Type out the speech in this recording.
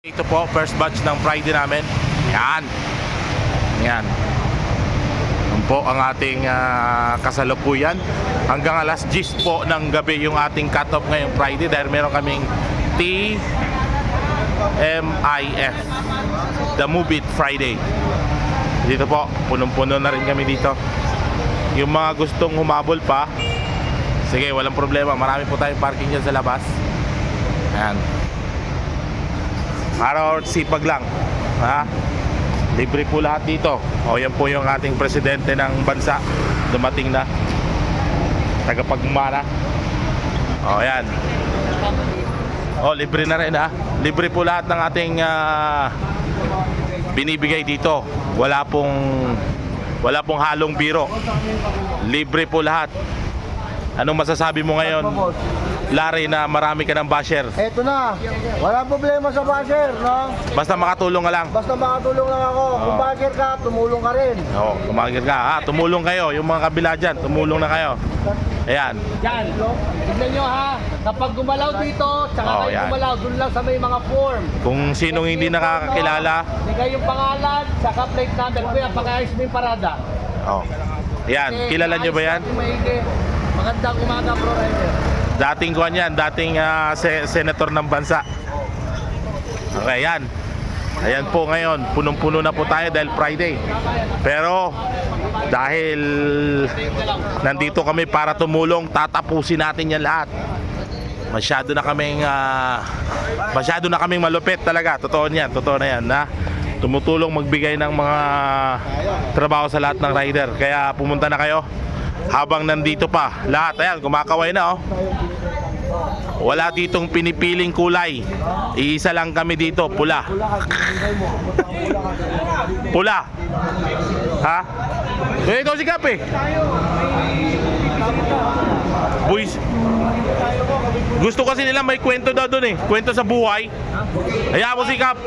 Ito po, first batch ng Friday namin. Yan. Yan. Yan po ang ating kasalukuyan. Hanggang alas 10 po ng gabi yung ating cut-off ngayong Friday dahil meron kaming TMIF, The Move It Friday. Dito po, punong-puno na rin kami dito. Yung mga gustong humabol pa, sige, walang problema. Marami po tayong parking dyan sa labas. Yan. Araw sipag lang, ha? Libre po lahat dito. O yan po yung ating presidente ng bansa. Dumating na, tagapagmana. O yan. O libre na rin, ha? Libre po lahat ng ating binibigay dito. Wala pong halong biro. Libre po lahat. Anong masasabi mo ngayon, Larry, na marami ka ng basher? Eto na, walang problema sa basher, no? Basta makatulong ka lang. Basta makatulong lang ako. Kung basher ka, tumulong ka rin. Oo, tumagir ka. Ha, tumulong kayo. Yung mga kabila dyan, tumulong na kayo. Ayan. Yan, tignan nyo ha, kapag gumalaw dito, tsaka kayo yan. gumalaw, dun lang sa may mga form. Kung sinong hindi nakakakilala. Bigay yung pangalan, tsaka plate number. Kuya, pag-ayos mo yung parada. Oh. Ayan, kilala nyo ba yan? Maigi. Magandang umaga, Pro Rider. Dating kuhan yan, dating senator ng bansa. Okay, yan. Ayan po ngayon, punong-puno na po tayo dahil Friday. Pero dahil nandito kami para tumulong, tatapusin natin yan lahat. Masyado na kaming malupit talaga. Totoo niyan, totoo na yan, na tumutulong magbigay ng mga trabaho sa lahat ng rider. Kaya pumunta na kayo habang nandito pa lahat. Ayan, kumakaway na, oh. Wala ditong pinipiling kulay. Iisa lang kami dito, pula. Pula. Ha? Ikaw si Kap, eh. Boys, gusto kasi nila may kwento daw dun, eh. Kwento sa buhay. Hayaan mo si Kap.